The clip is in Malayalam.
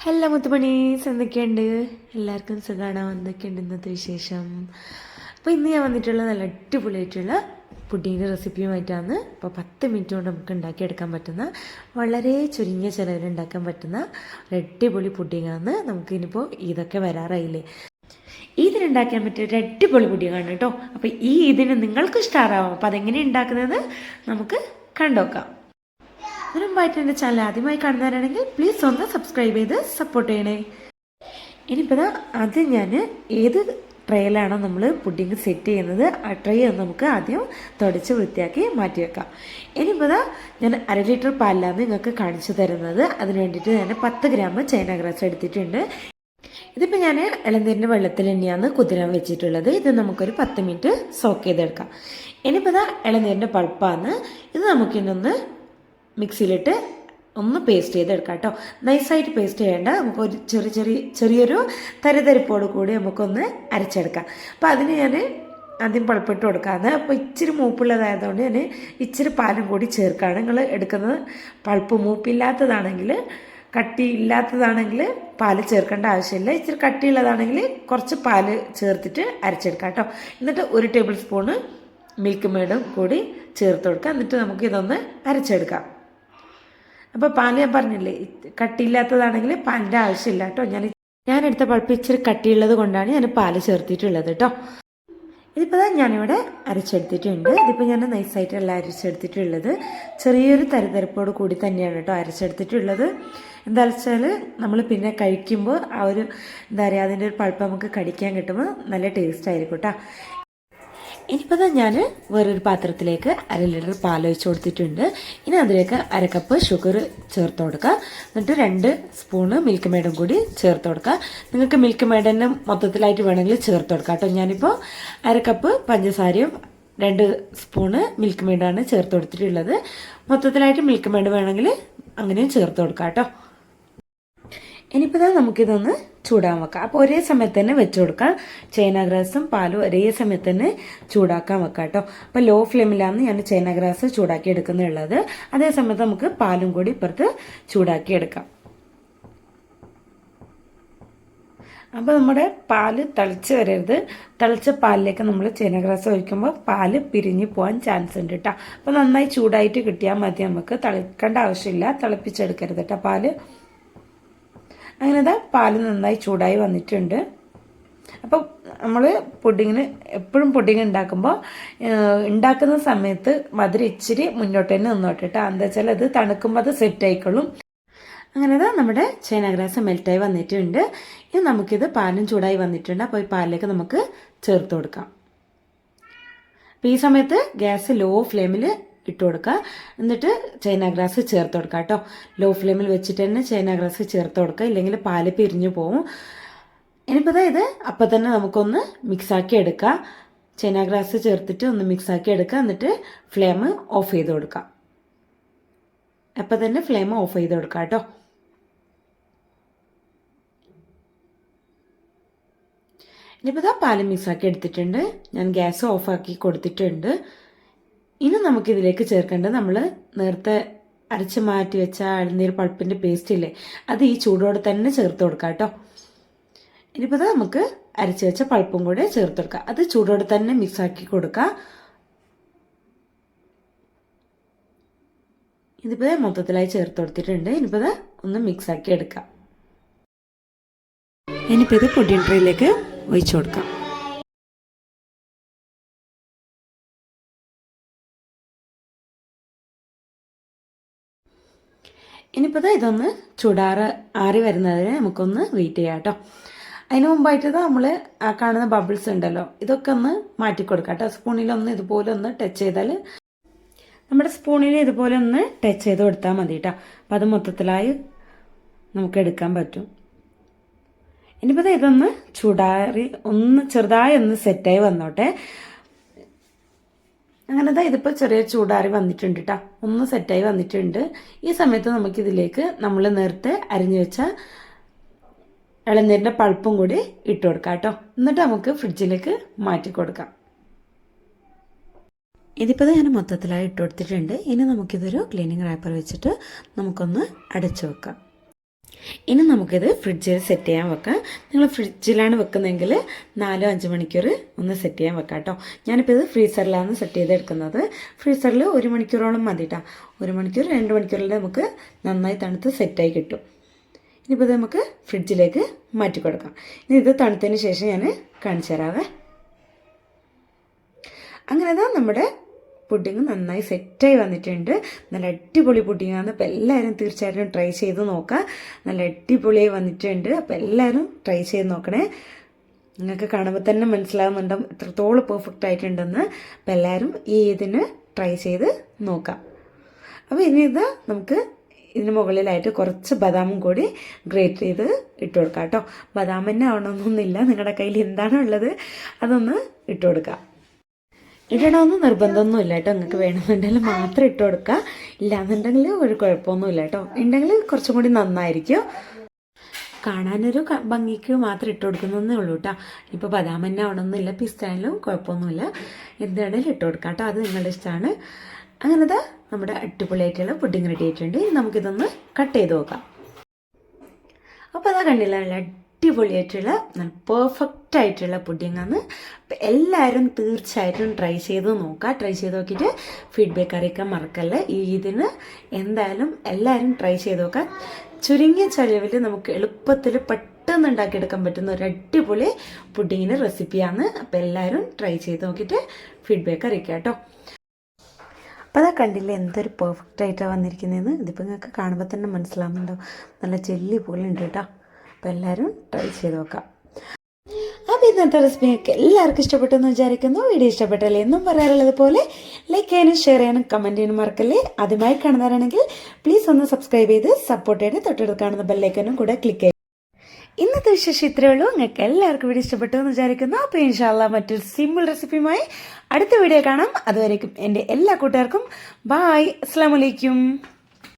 ഹലോ മുത്തുമണീസ്, എന്തൊക്കെയുണ്ട്? എല്ലാവർക്കും സുഖമാണോ? എന്തൊക്കെയുണ്ട് ഇന്നത്തെ വിശേഷം? അപ്പോൾ ഇന്ന് ഞാൻ വന്നിട്ടുള്ള നല്ല അടിപൊളിയായിട്ടുള്ള പുഡിങ്ങിൻ്റെ റെസിപ്പിയുമായിട്ടാണ്. അപ്പോൾ 10 മിനിറ്റ് കൊണ്ട് നമുക്ക് ഉണ്ടാക്കിയെടുക്കാൻ പറ്റുന്ന, വളരെ ചുരുങ്ങിയ ചിലവിൽ ഉണ്ടാക്കാൻ പറ്റുന്ന ഒരു അടിപൊളി പുഡിങ്ങാണ്. നമുക്കിനിപ്പോൾ ഇതൊക്കെ വരാറായില്ലേ, ഇതിനുണ്ടാക്കാൻ പറ്റിയ ഒരു അടിപൊളി പുഡിങ്ങാണ് കേട്ടോ. അപ്പോൾ ഇതിന് നിങ്ങൾക്ക് ഇഷ്ടമാവും. അപ്പോൾ അതെങ്ങനെ ഉണ്ടാക്കുന്നത് നമുക്ക് കണ്ടോക്കാം. അതിന് മുമ്പായിട്ട് എൻ്റെ ചാനൽ ആദ്യമായി കാണുന്നവരാണെങ്കിൽ പ്ലീസ് ഒന്ന് സബ്സ്ക്രൈബ് ചെയ്ത് സപ്പോർട്ട് ചെയ്യണേ. ഇനിയിപ്പോൾ ആദ്യം ഞാൻ ഏത് ട്രേയിലാണോ നമ്മൾ പുഡിങ് സെറ്റ് ചെയ്യുന്നത്, ആ ട്രേ ഒന്ന് നമുക്ക് ആദ്യം തുടച്ച് വൃത്തിയാക്കി മാറ്റി വെക്കാം. ഇനിയിപ്പോൾ ഞാൻ 1/2 ലിറ്റർ പാലിലാണ് നിങ്ങൾക്ക് കാണിച്ചു തരുന്നത്. അതിന് വേണ്ടിയിട്ട് ഞാൻ 10 ഗ്രാം ചൈന ഗ്രാസ് എടുത്തിട്ടുണ്ട്. ഇതിപ്പോൾ ഞാൻ ഇളനീരിൻ്റെ വെള്ളത്തിൽ തന്നെയാണ് കുതിരാൻ വെച്ചിട്ടുള്ളത്. ഇത് നമുക്കൊരു 10 മിനിറ്റ് സോക്ക് ചെയ്തെടുക്കാം. ഇനിയിപ്പോൾ ഇളനീരിൻ്റെ പൾപ്പാണ്. ഇത് നമുക്കിന്നൊന്ന് മിക്സിയിലിട്ട് ഒന്ന് പേസ്റ്റ് ചെയ്തെടുക്കാം കേട്ടോ. നൈസായിട്ട് പേസ്റ്റ് ചെയ്യേണ്ട, നമുക്കൊരു ചെറിയൊരു തരിതരിപ്പോട് കൂടി നമുക്കൊന്ന് അരച്ചെടുക്കാം. അപ്പോൾ അതിന് ഞാൻ ആദ്യം പൾപ്പിട്ട് കൊടുക്കാമെന്ന്. അപ്പോൾ ഇച്ചിരി മൂപ്പുള്ളതായതുകൊണ്ട് ഞാൻ ഇച്ചിരി പാലും കൂടി ചേർക്കുകയാണ്. നിങ്ങൾ എടുക്കുന്നത് പൾപ്പ് മൂപ്പില്ലാത്തതാണെങ്കിൽ, കട്ടിയില്ലാത്തതാണെങ്കിൽ പാല് ചേർക്കേണ്ട ആവശ്യമില്ല. ഇച്ചിരി കട്ടിയുള്ളതാണെങ്കിൽ കുറച്ച് പാല് ചേർത്തിട്ട് അരച്ചെടുക്കാം കേട്ടോ. എന്നിട്ട് 1 ടേബിൾ സ്പൂണ് മിൽക്ക് മെയ്ഡും കൂടി ചേർത്ത് കൊടുക്കുക. എന്നിട്ട് നമുക്കിതൊന്ന് അരച്ചെടുക്കാം. അപ്പോൾ പാല് ഞാൻ പറഞ്ഞില്ലേ, കട്ടിയില്ലാത്തതാണെങ്കിൽ പാലിൻ്റെ ആവശ്യമില്ല കേട്ടോ. ഞാനെടുത്ത പൾപ്പ് ഇച്ചിരി കട്ടിയുള്ളത് കൊണ്ടാണ് ഞാൻ പാല് ചേർത്തിട്ടുള്ളത് കേട്ടോ. ഇതിപ്പോൾ ഞാനിവിടെ അരച്ചെടുത്തിട്ടുണ്ട്. ഇതിപ്പോൾ ഞാൻ നൈസായിട്ടല്ല അരച്ചെടുത്തിട്ടുള്ളത്, ചെറിയൊരു തരിതരിപ്പോട് കൂടി തന്നെയാണ് കേട്ടോ അരച്ചെടുത്തിട്ടുള്ളത്. എന്താ വെച്ചാൽ നമ്മൾ പിന്നെ കഴിക്കുമ്പോൾ ആ ഒരു എന്താ പറയുക, അതിൻ്റെ ഒരു പൾപ്പ് നമുക്ക് കടിക്കാൻ കിട്ടുമ്പോൾ നല്ല ടേസ്റ്റ് ആയിരിക്കും കേട്ടോ. ഇനിയിപ്പോൾ ഞാൻ വേറൊരു പാത്രത്തിലേക്ക് 1/2 ലിറ്റർ പാൽ ഒഴിച്ച് കൊടുത്തിട്ടുണ്ട്. ഇനി അതിലേക്ക് 1/2 കപ്പ് ഷുഗർ ചേർത്ത് കൊടുക്കുക. എന്നിട്ട് 2 സ്പൂണ് മിൽക്ക് മെയ്ഡും കൂടി ചേർത്ത് കൊടുക്കുക. നിങ്ങൾക്ക് മിൽക്ക് മെയ്ഡ് തന്നെ മൊത്തത്തിലായിട്ട് വേണമെങ്കിൽ ചേർത്ത് കൊടുക്കാം കേട്ടോ. ഞാനിപ്പോൾ 1/2 കപ്പ് പഞ്ചസാരയും 2 സ്പൂണ് മിൽക്ക് മെയ്ഡാണ് ചേർത്ത് കൊടുത്തിട്ടുള്ളത്. മൊത്തത്തിലായിട്ട് മിൽക്ക് മെയ്ഡ് വേണമെങ്കിൽ അങ്ങനെയും ചേർത്ത് കൊടുക്കാം കേട്ടോ. ഇനിയിപ്പോൾ നമുക്കിതൊന്ന് ചൂടാൻ വെക്കാം. അപ്പോൾ ഒരേ സമയത്ത് തന്നെ വെച്ച് കൊടുക്കാം. ചൈന ഗ്രാസും പാലും ഒരേ സമയത്ത് തന്നെ ചൂടാക്കാൻ വെക്കാം കേട്ടോ. അപ്പോൾ ലോ ഫ്ലെയിമിലാണ് ഞാൻ ചൈന ഗ്രാസ് ചൂടാക്കി എടുക്കുന്നുള്ളത്. അതേ സമയത്ത് നമുക്ക് പാലും കൂടി ഇപ്പുറത്ത് ചൂടാക്കി എടുക്കാം. അപ്പോൾ നമ്മുടെ പാല് തിളച്ച് വരരുത്. തിളച്ച പാലിലേക്ക് നമ്മൾ ചൈന ഗ്രാസ് ഒഴിക്കുമ്പോൾ പാല് പിരിഞ്ഞ് പോകാൻ ചാൻസ് ഉണ്ട് കേട്ടോ. അപ്പോൾ നന്നായി ചൂടായിട്ട് കിട്ടിയാൽ മതി. നമുക്ക് തിളക്കേണ്ട ആവശ്യമില്ല, തിളപ്പിച്ചെടുക്കരുത് കേട്ടോ പാല്. അങ്ങനെ പാല് നന്നായി ചൂടായി വന്നിട്ടുണ്ട്. അപ്പോൾ നമ്മൾ എപ്പോഴും പുഡിങ് ഉണ്ടാക്കുമ്പോൾ ഉണ്ടാക്കുന്ന സമയത്ത് മധുരം ഇച്ചിരി മുന്നോട്ട് തന്നെ നിന്നോട്ടെ കേട്ടോ. എന്താ വെച്ചാൽ അത് തണുക്കുമ്പോൾ അത് സെറ്റ് ആയിക്കോളും. അങ്ങനെ നമ്മുടെ ചൈന ഗ്രാസ് മെൽറ്റായി വന്നിട്ടുണ്ട്. ഇനി നമുക്കിത് പാലും ചൂടായി വന്നിട്ടുണ്ട്. അപ്പോൾ ഈ പാലിലേക്ക് നമുക്ക് ചേർത്ത് കൊടുക്കാം. അപ്പോൾ ഈ സമയത്ത് ഗ്യാസ് ലോ ഫ്ലെയിമിൽ ഇട്ട് കൊടുക്കുക. എന്നിട്ട് ചൈന ഗ്രാസ് ചേർത്ത് കൊടുക്കുക കേട്ടോ. ലോ ഫ്ലെയിമിൽ വെച്ചിട്ട് തന്നെ ചൈന ഗ്രാസ് ചേർത്ത് കൊടുക്കുക, ഇല്ലെങ്കിൽ പാല് പിരിഞ്ഞു പോവും. ഇനിയിപ്പോൾ ഇത് അപ്പം തന്നെ നമുക്കൊന്ന് മിക്സാക്കി എടുക്കുക. ചൈന ഗ്രാസ് ചേർത്തിട്ട് ഒന്ന് മിക്സാക്കി എടുക്കുക. എന്നിട്ട് ഫ്ലെയിം ഓഫ് ചെയ്ത് കൊടുക്കുക. അപ്പം തന്നെ ഫ്ലെയിം ഓഫ് ചെയ്ത് കൊടുക്കുക കേട്ടോ. ഇനിയിപ്പോൾ പാല് മിക്സാക്കി എടുത്തിട്ടുണ്ട്. ഞാൻ ഗ്യാസ് ഓഫാക്കി കൊടുത്തിട്ടുണ്ട്. ഇനി നമുക്കിതിലേക്ക് ചേർക്കേണ്ടത്, നമ്മൾ നേരത്തെ അരച്ച് മാറ്റി വെച്ച ഇളനീർ പൾപ്പിൻ്റെ പേസ്റ്റ് ഇല്ലേ, അത് ഈ ചൂടോടെ തന്നെ ചേർത്ത് കൊടുക്കാം കേട്ടോ. ഇനിയിപ്പോൾ നമുക്ക് അരച്ച് വെച്ച പൾപ്പും കൂടെ ചേർത്ത് കൊടുക്കുക. അത് ചൂടോടെ തന്നെ മിക്സാക്കി കൊടുക്കുക. ഇതിപ്പോൾ മൊത്തത്തിലായി ചേർത്ത് കൊടുത്തിട്ടുണ്ട്. ഇനിയിപ്പോൾ ഒന്ന് മിക്സാക്കി എടുക്കാം. ഇനിയിപ്പോൾ ഇത് പുഡിംഗ് ട്രേയിലേക്ക് ഒഴിച്ചു കൊടുക്കാം. ഇനിയിപ്പോൾ ഇതൊന്ന് ആറി വരുന്നതിന് നമുക്കൊന്ന് വെയിറ്റ് ചെയ്യാം കേട്ടോ. അതിന് മുമ്പായിട്ട് നമ്മൾ ആ കാണുന്ന ബബിൾസ് ഉണ്ടല്ലോ, ഇതൊക്കെ ഒന്ന് മാറ്റിക്കൊടുക്കാം കേട്ടോ. സ്പൂണിലൊന്ന് ഇതുപോലെ ഒന്ന് ടച്ച് ചെയ്താൽ, നമ്മുടെ സ്പൂണിൽ ഇതുപോലെ ഒന്ന് ടച്ച് ചെയ്ത് കൊടുത്താൽ മതി കേട്ടോ. അപ്പോൾ അത് മൊത്തത്തിലായി നമുക്ക് എടുക്കാൻ പറ്റും. ഇനിയിപ്പോൾ ഇതൊന്ന് ഒന്ന് ചെറുതായി ഒന്ന് സെറ്റായി വന്നോട്ടെ. അങ്ങനെ ഇതിപ്പോൾ ചെറിയ ചൂടാറി വന്നിട്ടുണ്ട് കേട്ടോ. ഒന്ന് സെറ്റായി വന്നിട്ടുണ്ട്. ഈ സമയത്ത് നമുക്കിതിലേക്ക് നമ്മൾ നേരത്തെ അരിഞ്ഞു വെച്ച ഇളനീരിൻ്റെ പൾപ്പും കൂടി ഇട്ട് കൊടുക്കാം കേട്ടോ. എന്നിട്ട് നമുക്ക് ഫ്രിഡ്ജിലേക്ക് മാറ്റി കൊടുക്കാം. ഇതിപ്പോൾ ഞാൻ മൊത്തത്തിലായി ഇട്ട് കൊടുത്തിട്ടുണ്ട്. ഇനി നമുക്കിതൊരു ക്ലീനിങ് റാപ്പർ വെച്ചിട്ട് നമുക്കൊന്ന് അടച്ചു വെക്കാം. ഇനി നമുക്കിത് ഫ്രിഡ്ജിൽ സെറ്റ് ചെയ്യാൻ വെക്കാം. നിങ്ങൾ ഫ്രിഡ്ജിലാണ് വെക്കുന്നതെങ്കിൽ 4-5 മണിക്കൂർ ഒന്ന് സെറ്റ് ചെയ്യാൻ വെക്കാം കേട്ടോ. ഞാനിപ്പോൾ ഇത് ഫ്രീസറിലാണ് സെറ്റ് ചെയ്തെടുക്കുന്നത്. ഫ്രീസറിൽ 1 മണിക്കൂറോളം മതി കേട്ടോ. 1 മണിക്കൂർ 2 മണിക്കൂറിൽ നമുക്ക് നന്നായി തണുത്ത് സെറ്റായി കിട്ടും. ഇനിയിപ്പോൾ ഇത് നമുക്ക് ഫ്രിഡ്ജിലേക്ക് മാറ്റി കൊടുക്കാം. ഇനി ഇത് തണുത്തതിന് ശേഷം ഞാൻ കാണിച്ചു തരാവേ. അങ്ങനെ നമ്മുടെ പുഡിങ് നന്നായി സെറ്റായി വന്നിട്ടുണ്ട്. നല്ല അടിപൊളി പുഡിങ്ങാണ്. അപ്പോൾ എല്ലാവരും തീർച്ചയായിട്ടും ട്രൈ ചെയ്ത് നോക്കാം. നല്ല അടിപൊളിയായി വന്നിട്ടുണ്ട്. അപ്പോൾ എല്ലാവരും ട്രൈ ചെയ്ത് നോക്കണേ. നിങ്ങൾക്ക് കാണുമ്പോൾ തന്നെ മനസ്സിലാകുന്നുണ്ടാവും എത്രത്തോളം പെർഫെക്റ്റ് ആയിട്ടുണ്ടെന്ന്. അപ്പോൾ എല്ലാവരും ഇതിന് ട്രൈ ചെയ്ത് നോക്കാം. അപ്പോൾ ഇനി ഇത് നമുക്ക് ഇതിന് മുകളിലായിട്ട് കുറച്ച് ബദാമും കൂടി ഗ്രേറ്റ് ചെയ്ത് ഇട്ട് കൊടുക്കാം കേട്ടോ. ബദാം തന്നെ ആവണമെന്നൊന്നുമില്ല, നിങ്ങളുടെ കയ്യിൽ എന്താണോ ഉള്ളത് അതൊന്ന് ഇട്ട് കൊടുക്കാം. ഇടണമെന്ന് നിർബന്ധമൊന്നുമില്ല കേട്ടോ. നിങ്ങൾക്ക് വേണമെന്നുണ്ടെങ്കിൽ മാത്രം ഇട്ട് കൊടുക്കുക. ഇല്ലാന്നുണ്ടെങ്കിൽ ഒരു കുഴപ്പമൊന്നുമില്ല കേട്ടോ. ഉണ്ടെങ്കിൽ കുറച്ചും കൂടി നന്നായിരിക്കും. കാണാനൊരു ഭംഗിക്ക് മാത്രം ഇട്ട് കൊടുക്കുന്നതേ ഉള്ളൂ കേട്ടോ. ഇപ്പോൾ ബദാം തന്നെ ആവണമെന്നില്ല, പിസ്തായാലും കുഴപ്പമൊന്നുമില്ല. എന്താണെങ്കിലും ഇട്ട് കൊടുക്കാം കേട്ടോ. അത് നിങ്ങളുടെ ഇഷ്ടമാണ്. അങ്ങനത്തെ നമ്മുടെ അടിപൊളിയായിട്ടുള്ള പുഡിങ് റെഡി ആയിട്ടുണ്ട്. നമുക്കിതൊന്ന് കട്ട് ചെയ്ത് നോക്കാം. അപ്പോൾ അതാ കണ്ടില്ല, നല്ല അടിപൊളിയായിട്ടുള്ള നല്ല പെർഫെക്റ്റ് ആയിട്ടുള്ള പുഡിങ്ങാണ്. അപ്പം എല്ലാവരും തീർച്ചയായിട്ടും ട്രൈ ചെയ്ത് നോക്കുക. ട്രൈ ചെയ്ത് നോക്കിയിട്ട് ഫീഡ്ബാക്ക് അറിയിക്കാൻ മറക്കല്ലേ. ഇതിന് എന്തായാലും എല്ലാവരും ട്രൈ ചെയ്ത് നോക്കുക. ചുരുങ്ങിയ ചിലവിൽ നമുക്ക് എളുപ്പത്തിൽ പെട്ടെന്ന് ഉണ്ടാക്കിയെടുക്കാൻ പറ്റുന്ന ഒരു അടിപൊളി പുഡിങ്ങിൻ്റെ റെസിപ്പിയാണ്. അപ്പോൾ എല്ലാവരും ട്രൈ ചെയ്ത് നോക്കിയിട്ട് ഫീഡ്ബാക്ക് അറിയിക്കുക കേട്ടോ. അപ്പോൾ അതാ കണ്ടില്ലേ എന്തൊരു പെർഫെക്റ്റ് ആയിട്ടാണ് വന്നിരിക്കുന്നതെന്ന്. ഇതിപ്പോൾ നിങ്ങൾക്ക് കാണുമ്പോൾ തന്നെ മനസ്സിലാവുന്നുണ്ടോ, നല്ല ജെല്ലി പോലെ ഉണ്ട് കേട്ടോ. അപ്പോൾ എല്ലാവരും ട്രൈ ചെയ്ത് നോക്കാം. അപ്പോൾ ഇന്നത്തെ റെസിപ്പി നിങ്ങൾക്ക് എല്ലാവർക്കും ഇഷ്ടപ്പെട്ടെന്ന് വിചാരിക്കുന്നു. വീഡിയോ ഇഷ്ടപ്പെട്ടല്ലേ എന്നും പറയാറുള്ളത് പോലെ ലൈക്ക് ചെയ്യാനും ഷെയർ ചെയ്യാനും കമൻറ്റ് ചെയ്യാനും മറക്കല്ലേ. ആദ്യമായി കാണുന്നവരാണെങ്കിൽ പ്ലീസ് ഒന്ന് സബ്സ്ക്രൈബ് ചെയ്ത് സപ്പോർട്ട് ചെയ്ത് തൊട്ടടുത്ത് കാണുന്ന ബെല്ലൈക്കനും കൂടെ ക്ലിക്ക് ചെയ്യും. ഇന്നത്തെ വിശേഷം ഇത്രയേ ഉള്ളൂ. നിങ്ങൾക്ക് എല്ലാവർക്കും വീഡിയോ ഇഷ്ടപ്പെട്ടു എന്ന് വിചാരിക്കുന്നു. അപ്പോൾ ഇൻഷാ അല്ലാഹ് മറ്റൊരു സിമ്പിൾ റെസിപ്പിയുമായി അടുത്ത വീഡിയോ കാണാം. അതുവരേക്കും എൻ്റെ എല്ലാ കൂട്ടുകാർക്കും ബായ്, അസ്സലാമു അലൈക്കും.